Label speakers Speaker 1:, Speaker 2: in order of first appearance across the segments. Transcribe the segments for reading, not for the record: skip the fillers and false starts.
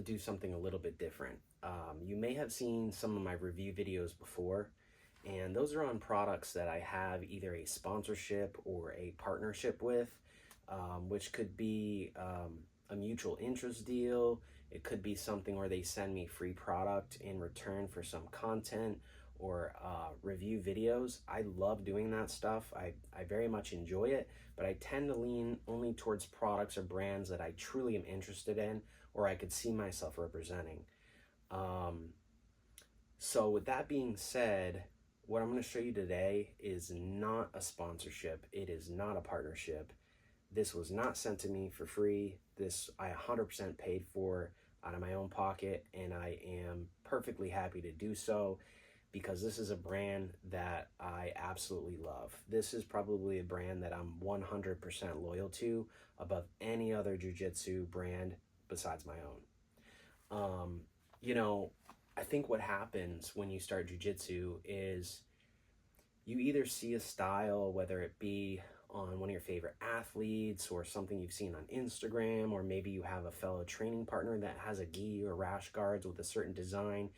Speaker 1: to do something a little bit different. You may have seen some of my review videos before, and those are on products that I have either a sponsorship or a partnership with, which could be a mutual interest deal. It could be something where they send me free product in return for some content or review videos. I love doing that stuff. I very much enjoy it, but I tend to lean only towards products or brands that I truly am interested in or I could see myself representing. So with that being said, what I'm going to show you today is not a sponsorship. It is not a partnership. This was not sent to me for free. This I 100% paid for out of my own pocket, and I am perfectly happy to do so because this is a brand that I absolutely love. This is probably a brand that I'm 100% loyal to above any other jiu-jitsu brand besides my own. You know, I think what happens when you start jiu-jitsu is you either see a style, whether it be on one of your favorite athletes or something you've seen on Instagram, or maybe you have a fellow training partner that has a gi or rash guards with a certain design,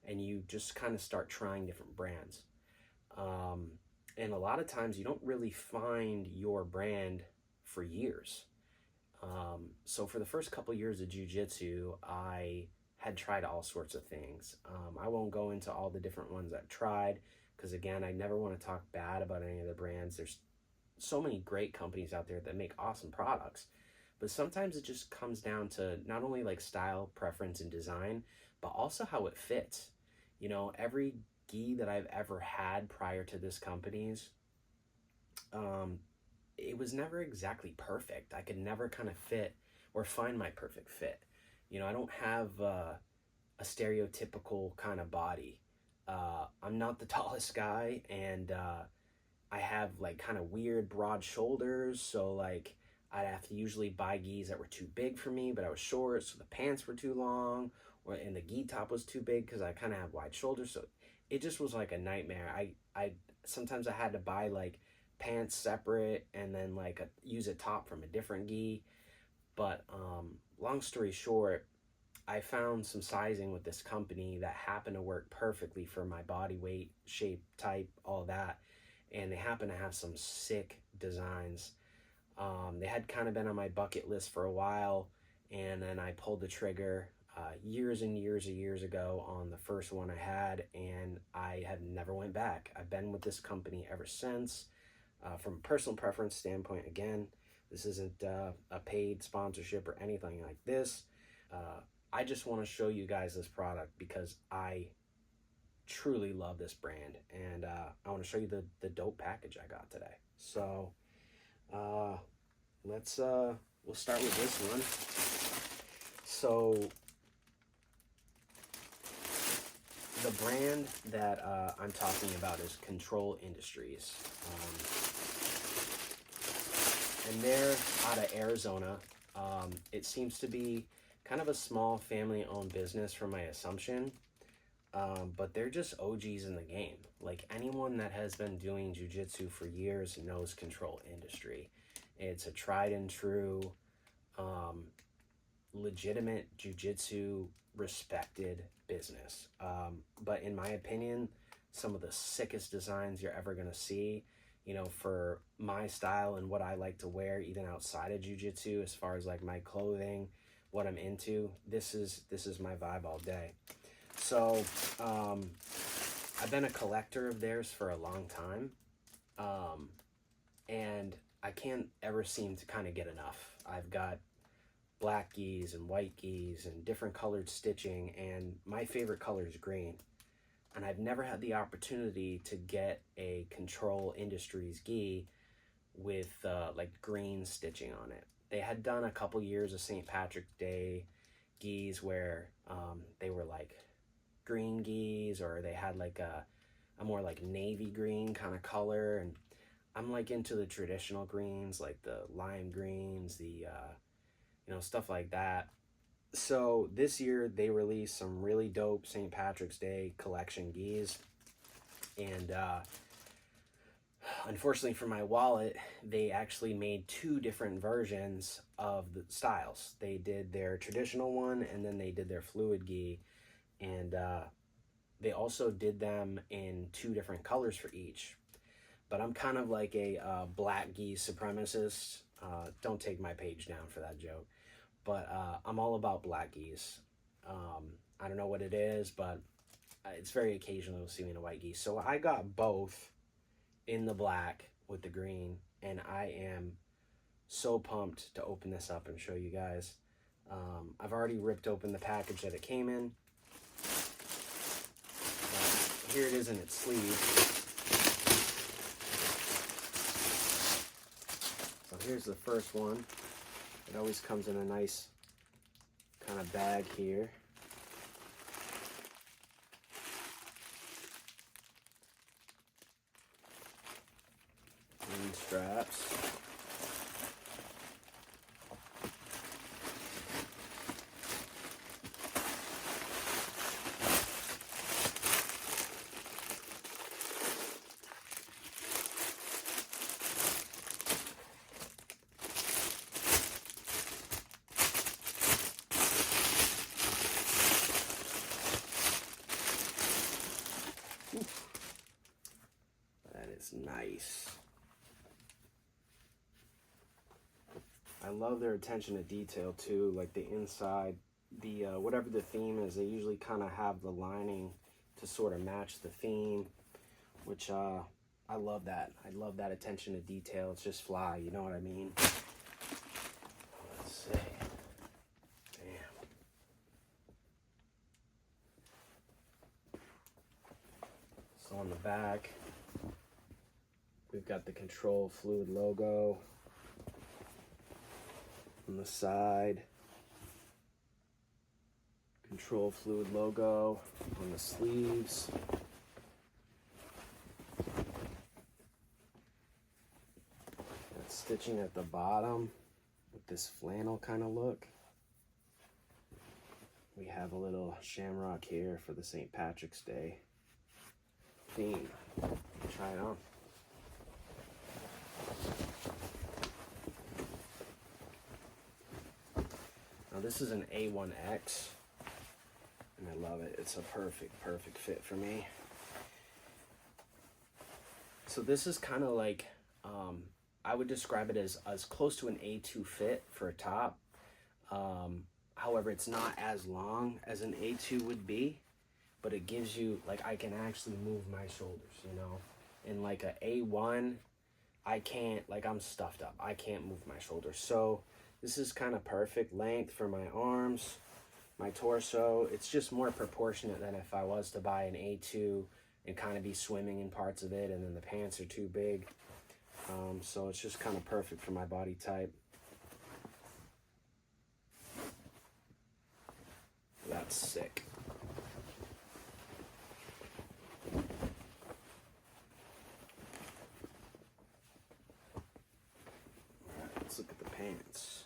Speaker 1: and you just kind of start trying different brands. And a lot of times you don't really find your brand for years. So for the first couple years of jiu-jitsu, I had tried all sorts of things. I won't go into all the different ones I've tried because, again, I never want to talk bad about any of the brands. There's so many great companies out there that make awesome products, but sometimes it just comes down to not only like style, preference, and design, but also how it fits. You know, every gi that I've ever had prior to this company's, it was never exactly perfect. I could never kind of fit or find my perfect fit. You know, I don't have a stereotypical kind of body. I'm not the tallest guy, and I have like kind of weird broad shoulders, so like I'd have to usually buy gis that were too big for me, but I was short, so the pants were too long, and the gi top was too big because I kind of have wide shoulders, so it just was like a nightmare. I sometimes I had to buy like pants separate and then like use a top from a different gi. But long story short, I found some sizing with this company that happened to work perfectly for my body weight, shape, type, all that. And they happen to have some sick designs. They had kind of been on my bucket list for a while, and then I pulled the trigger years and years ago on the first one I had, and I have never went back. I've been with this company ever since. From a personal preference standpoint, again, this isn't a paid sponsorship or anything like this. I just want to show you guys this product because I truly love this brand, and I want to show you the dope package I got today. So we'll start with this one. So the brand that I'm talking about is CTRL Industries, and they're out of Arizona. It seems to be kind of a small family-owned business from my assumption. But they're just OGs in the game. Like anyone that has been doing jiu-jitsu for years knows CTRL Industry. It's a tried and true, legitimate jiu-jitsu respected business. But in my opinion, some of the sickest designs you're ever gonna see, you know, for my style and what I like to wear, even outside of jiu-jitsu, as far as like my clothing, what I'm into, this is my vibe all day. So I've been a collector of theirs for a long time, and I can't ever seem to kind of get enough. I've got black gis and white gis and different colored stitching, and my favorite color is green. And I've never had the opportunity to get a CTRL Industries gi with like green stitching on it. They had done a couple years of St. Patrick's Day gis where they were like green gis, or they had like a more like navy green kind of color, and I'm like into the traditional greens, like the lime greens, the you know, stuff like that. So this year they released some really dope St. Patrick's Day collection gis, and Unfortunately for my wallet, they actually made two different versions of the styles. They did their traditional one, and then they did their fluid gi, and they also did them in two different colors for each. But I'm kind of like a black gi supremacist. Don't take my page down for that joke. But I'm all about black gis. I don't know what it is, but it's very occasional to see me in a white gi. So I got both in the black with the green, and I am so pumped to open this up and show you guys. I've already ripped open the package that it came in. Here it is in its sleeve. So here's the first one. It always comes in a nice kind of bag here. And straps. That is nice. I love their attention to detail too, like the inside, the whatever the theme is, they usually kind of have the lining to sort of match the theme, which I love that. I love that attention to detail. It's just fly, you know what I mean? Let's see. Damn. So on the back, we've got the Control Fluid logo. On the side, Control Fluid logo on the sleeves. That stitching at the bottom with this flannel kind of look. We have a little shamrock here for the St. Patrick's Day theme. Try it on. Now this is an A1X, and I love it. It's a perfect fit for me. So this is kind of like, I would describe it as close to an A2 fit for a top. However, it's not as long as an A2 would be, but it gives you, like, I can actually move my shoulders, you know? In like a A1, I can't, like, I'm stuffed up. I can't move my shoulders. So this is kind of perfect length for my arms, my torso. It's just more proportionate than if I was to buy an A2 and kind of be swimming in parts of it, and then the pants are too big. So it's just kind of perfect for my body type. That's sick. All right, let's look at the pants.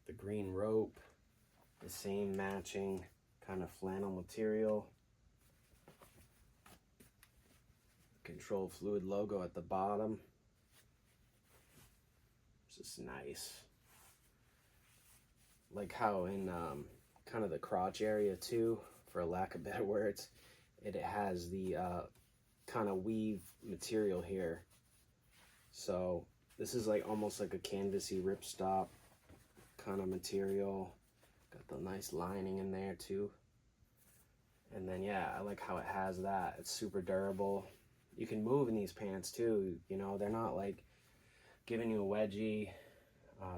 Speaker 1: The green rope, the same matching kind of flannel material. Control Fluid logo at the bottom. This is nice. Like how in kind of the crotch area too, for lack of better words, it has the kind of weave material here. So this is like almost like a canvasy ripstop kind of material. Got the nice lining in there too. And then yeah, I like how it has that. It's super durable. You can move in these pants too, you know, they're not like giving you a wedgie.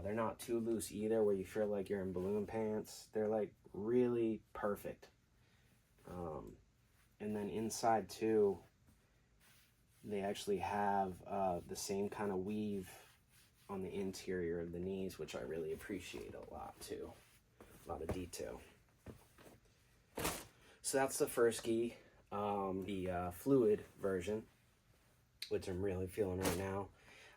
Speaker 1: They're not too loose either where you feel like you're in balloon pants. They're like really perfect. And then inside too, they actually have the same kind of weave on the interior of the knees, which I really appreciate a lot too. A lot of detail. So that's the first gi, the fluid version, which I'm really feeling right now.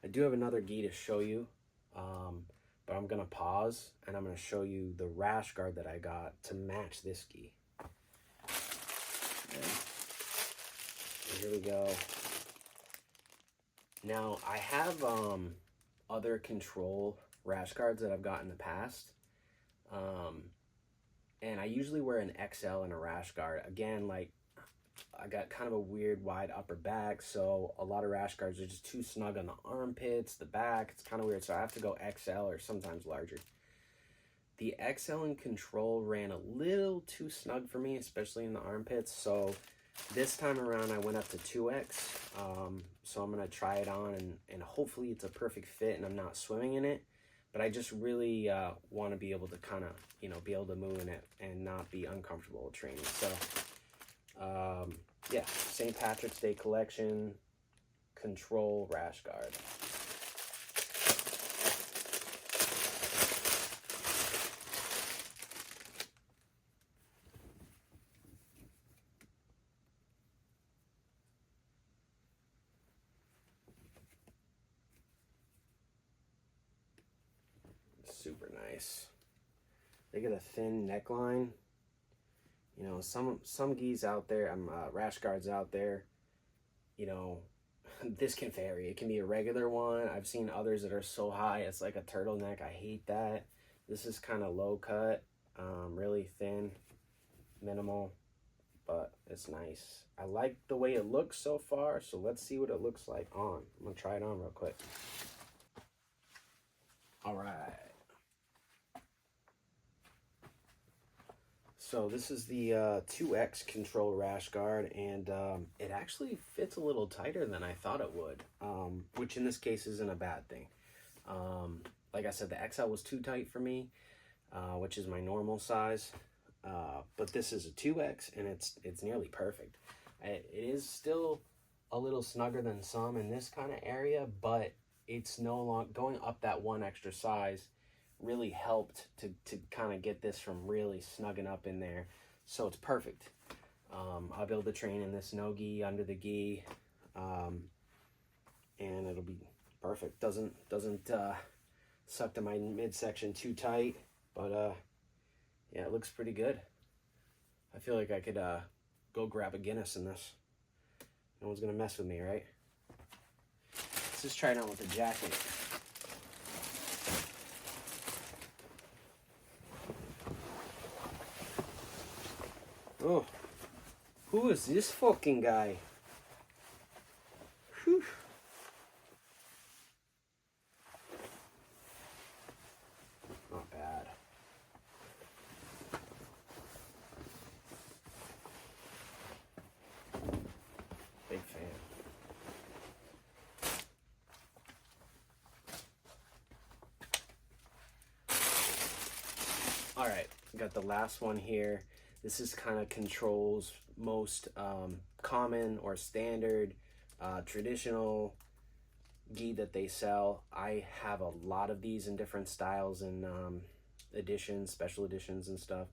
Speaker 1: I do have another gi to show you, but I'm gonna pause and I'm gonna show you the rash guard that I got to match this gi. Okay. Here we go. Now I have other control rash guards that I've got in the past, and I usually wear an XL and a rash guard. Again, like, I got kind of a weird wide upper back, so a lot of rash guards are just too snug on the armpits, the back. It's kind of weird, so I have to go XL or sometimes larger. The XL in control ran a little too snug for me, especially in the armpits, so this time around I went up to 2X. So I'm going to try it on, and hopefully it's a perfect fit and I'm not swimming in it. But I just really want to be able to kind of, you know, be able to move in it and not be uncomfortable training. So, yeah, St. Patrick's Day collection, control rash guard. Super nice. They get a thin neckline. You know, some gis out there, rash guards out there, you know, this can vary. It can be a regular one. I've seen others that are so high it's like a turtleneck. I hate that. This is kind of low cut, really thin, minimal, but it's nice. I like the way it looks so far, so let's see what it looks like on. I'm gonna try it on real quick. All right. So this is the 2X control rash guard, and it actually fits a little tighter than I thought it would, which in this case isn't a bad thing. Like I said, the XL was too tight for me, which is my normal size, but this is a 2X, and it's nearly perfect. It is still a little snugger than some in this kind of area, but it's no longer going up that one extra size. Really helped to kind of get this from really snugging up in there, so it's perfect. I'll be able to train in this no gi, under the gi, and it'll be perfect. Doesn't suck to my midsection too tight, but yeah, it looks pretty good. I feel like I could go grab a Guinness in this. No one's gonna mess with me, right? Let's just try it on with the jacket. Oh, who is this fucking guy? Whew. Not bad. Big fan. All right, got the last one here. This is kind of controls most common or standard traditional gi that they sell. I have a lot of these in different styles and editions, special editions and stuff.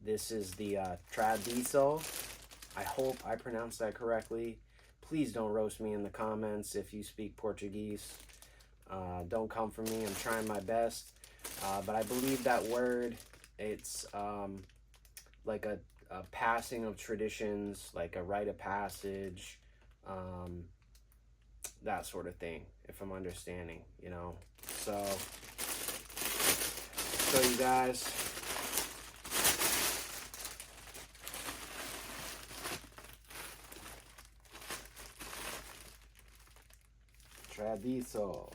Speaker 1: This is the Tradição. I hope I pronounced that correctly. Please don't roast me in the comments if you speak Portuguese. Don't come for me. I'm trying my best. But I believe that word, it's like a passing of traditions, like a rite of passage, that sort of thing, if I'm understanding, you know. So, show you guys. Tradição.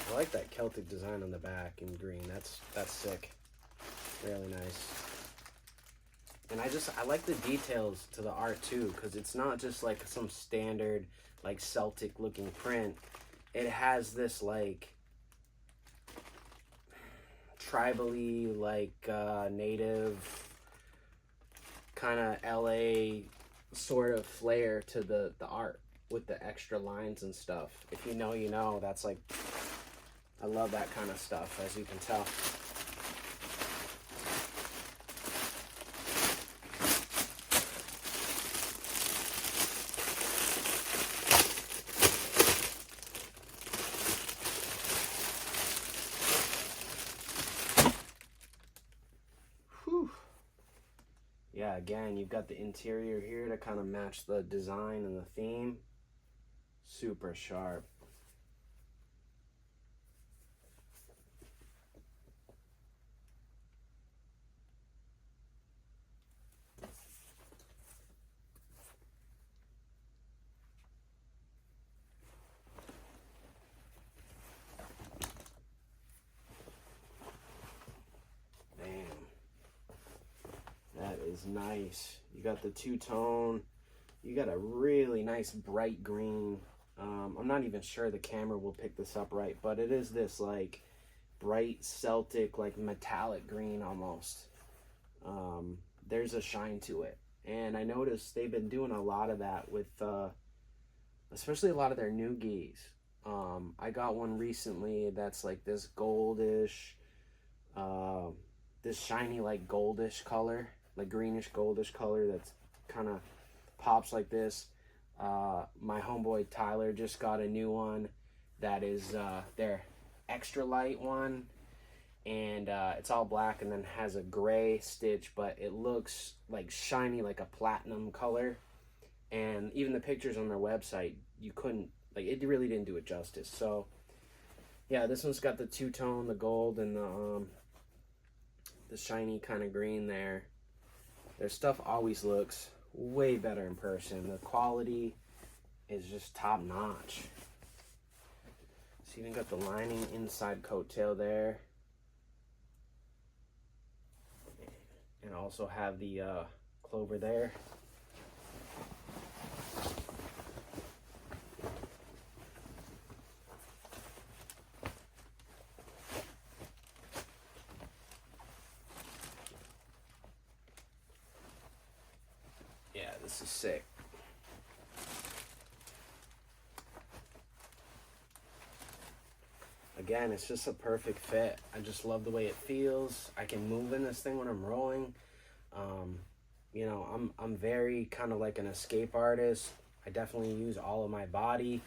Speaker 1: I like that Celtic design on the back in green. That's sick. Really nice. And I like the details to the art too, because it's not just like some standard like Celtic looking print. It has this like tribally, like native kind of LA sort of flair to the art with the extra lines and stuff. If you know, you know. That's like, I love that kind of stuff, as you can tell. Yeah, again, you've got the interior here to kind of match the design and the theme. Super sharp. That is nice. You got the two-tone. You got a really nice bright green. I'm not even sure the camera will pick this up right, but it is this like bright Celtic, like metallic green almost. There's a shine to it. And I noticed they've been doing a lot of that with, especially a lot of their new geese. I got one recently that's like this goldish, this shiny like goldish color, like greenish goldish color that's kind of pops like this. My homeboy Tyler just got a new one that is their extra light one, and it's all black and then has a gray stitch, but it looks like shiny, like a platinum color. And even the pictures on their website, you couldn't, like, it really didn't do it justice. So yeah, this one's got the two-tone, the gold, and the shiny kind of green there. Their stuff always looks way better in person. The quality is just top notch. So you even got the lining inside coattail there. And also have the clover there. Yeah, this is sick. Again, it's just a perfect fit. I just love the way it feels. I can move in this thing when I'm rolling. You know, I'm very kind of like an escape artist. I definitely use all of my body.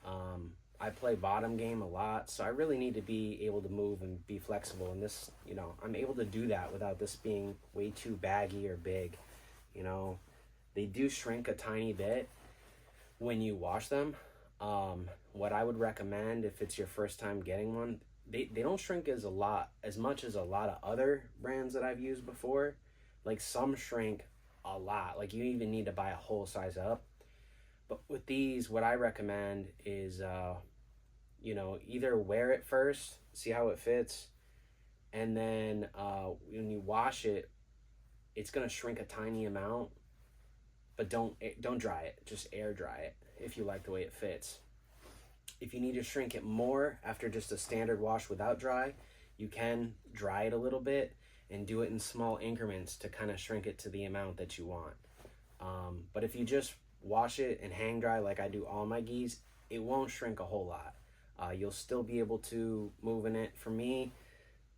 Speaker 1: I play bottom game a lot, so I really need to be able to move and be flexible. And this, you know, I'm able to do that without this being way too baggy or big. You know, they do shrink a tiny bit when you wash them. What I would recommend if it's your first time getting one, they don't shrink as much as a lot of other brands that I've used before. Like some shrink a lot, like you even need to buy a whole size up. But with these, what I recommend is, you know, either wear it first, see how it fits, and then when you wash it, it's gonna shrink a tiny amount, but don't dry it, just air dry it if you like the way it fits. If you need to shrink it more after just a standard wash without dry, you can dry it a little bit and do it in small increments to kind of shrink it to the amount that you want. But if you just wash it and hang dry like I do all my geese, it won't shrink a whole lot. You'll still be able to move in it. For me,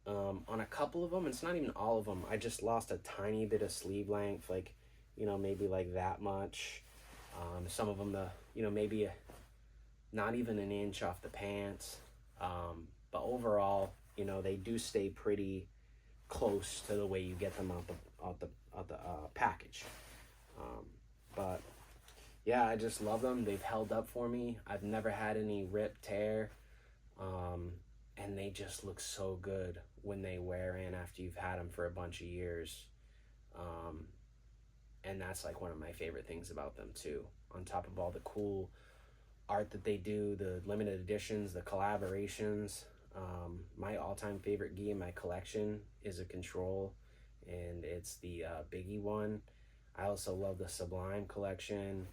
Speaker 1: on a couple of them, it's not even all of them, I just lost a tiny bit of sleeve length, like, you know, maybe like that much. Some of them, you know, maybe not even an inch off the pants. But overall, you know, they do stay pretty close to the way you get them out the package. But yeah, I just love them. They've held up for me. I've never had any rip, tear, and they just look so good when they wear in after you've had them for a bunch of years. And that's like one of my favorite things about them too, on top of all the cool art that they do, the limited editions, the collaborations. My all-time favorite gi in my collection is a Control, and it's the Biggie one. I also love the Sublime collection.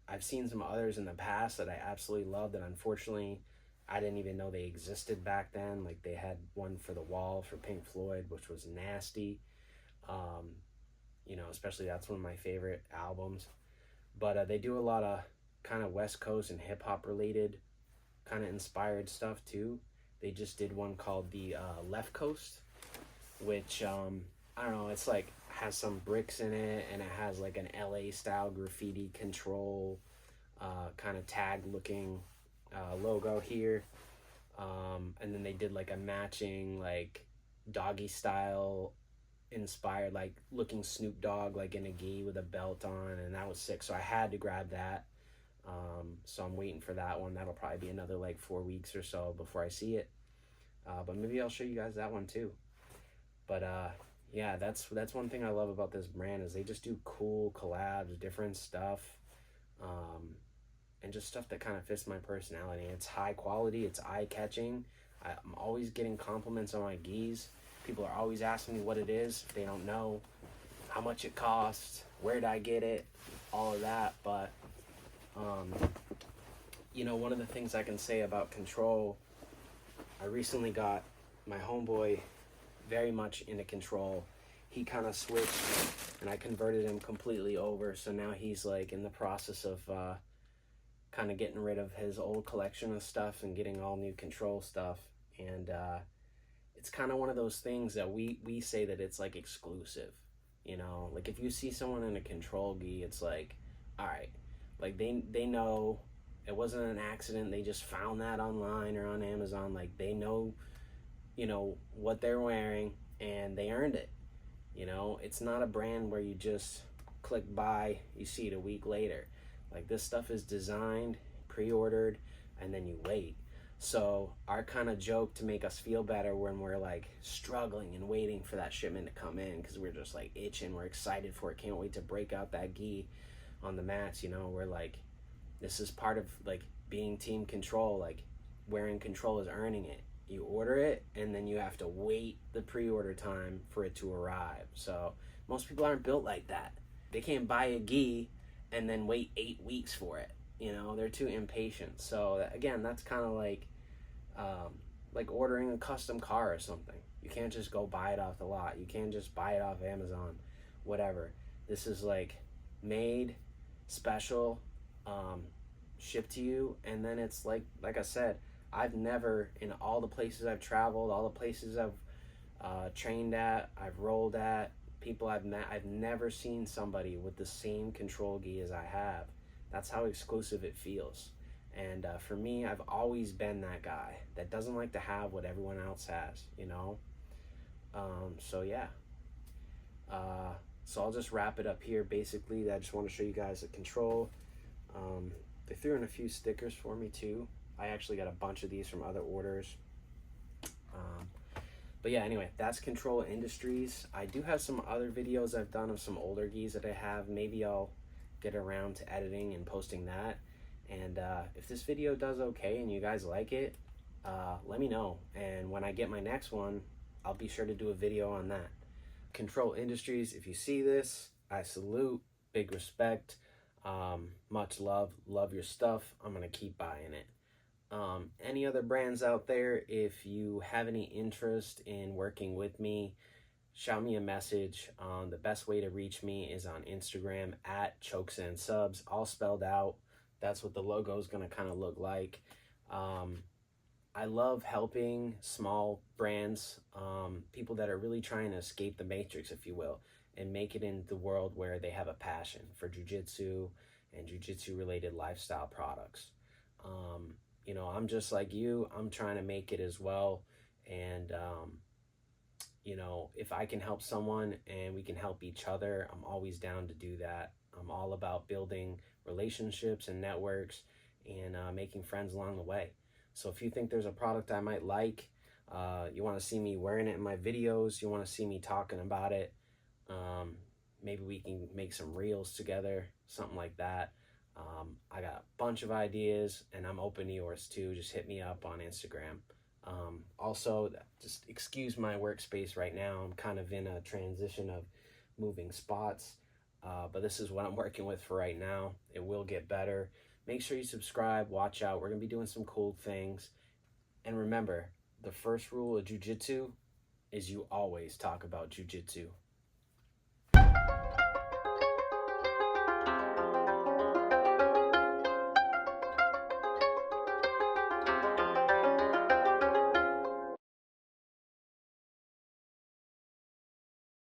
Speaker 1: I've seen some others in the past that I absolutely loved, and unfortunately I didn't even know they existed back then. Like they had one for The Wall for Pink Floyd, which was nasty. You know, especially that's one of my favorite albums. But they do a lot of kind of West Coast and hip-hop related kind of inspired stuff too. They just did one called the Left Coast, which I don't know, it's like has some bricks in it, and it has like an LA style graffiti Control kind of tag looking logo here. And then they did like a matching like doggy style inspired, like looking Snoop Dogg like in a gi with a belt on, and that was sick. So I had to grab that. So I'm waiting for that one. That'll probably be another like 4 weeks or so before I see it. But maybe I'll show you guys that one too. But yeah, that's one thing I love about this brand is they just do cool collabs, different stuff, and just stuff that kind of fits my personality. It's high quality, it's eye catching. I'm always getting compliments on my gis. People are always asking me what it is. They don't know how much it costs, where did I get it, all of that. But you know, one of the things I can say about Control, I recently got my homeboy very much into Control. He kind of switched and I converted him completely over. So now he's like in the process of kind of getting rid of his old collection of stuff and getting all new Control stuff. And it's kind of one of those things that we say that it's like exclusive, you know, like if you see someone in a Control gi, it's like, all right, like they know it wasn't an accident. They just found that online or on Amazon. Like they know, you know, what they're wearing and they earned it. You know, it's not a brand where you just click buy, you see it a week later. Like this stuff is designed, pre-ordered, and then you wait. So our kind of joke to make us feel better when we're like struggling and waiting for that shipment to come in, because we're just like itching, we're excited for it, can't wait to break out that gi on the mats, you know, we're like, this is part of like being team Control. Like wearing Control is earning it. You order it and then you have to wait the pre-order time for it to arrive. So most people aren't built like that. They can't buy a gi and then wait 8 weeks for it. You know, they're too impatient. So again, that's kind of like ordering a custom car or something. You can't just go buy it off the lot. You can't just buy it off Amazon, whatever. This is like made, special, shipped to you, and then it's like I said, I've never, in all the places I've traveled, all the places I've trained at, I've rolled at, people I've met, I've never seen somebody with the same Control gi as I have. That's how exclusive it feels. And for me, I've always been that guy that doesn't like to have what everyone else has, you know? So yeah. So I'll just wrap it up here. Basically, I just want to show you guys the Control. They threw in a few stickers for me too. I actually got a bunch of these from other orders. But yeah, anyway, that's Control Industries. I do have some other videos I've done of some older gis that I have. Maybe I'll get around to editing and posting that. And if this video does okay and you guys like it, let me know. And when I get my next one, I'll be sure to do a video on that. Control Industries, if you see this, I salute, big respect, much love your stuff. I'm gonna keep buying it. Any other brands out there, if you have any interest in working with me, shout me a message. The best way to reach me is on Instagram at @ChokesandSubs, all spelled out. That's what the logo is going to kind of look like. I love helping small brands, people that are really trying to escape the matrix, if you will, and make it in the world where they have a passion for jiu-jitsu and jiu-jitsu related lifestyle products. You know, I'm just like you. I'm trying to make it as well. And, you know, if I can help someone and we can help each other, I'm always down to do that. I'm all about building relationships and networks and making friends along the way. So if you think there's a product I might like, you want to see me wearing it in my videos, you want to see me talking about it, maybe we can make some reels together, something like that. I got a bunch of ideas and I'm open to yours too. Just hit me up on Instagram. Also, just excuse my workspace right now. I'm kind of in a transition of moving spots, but this is what I'm working with for right now. It will get better. Make sure you subscribe, watch out. We're going to be doing some cool things. And remember, the first rule of jiu-jitsu is you always talk about jiu-jitsu.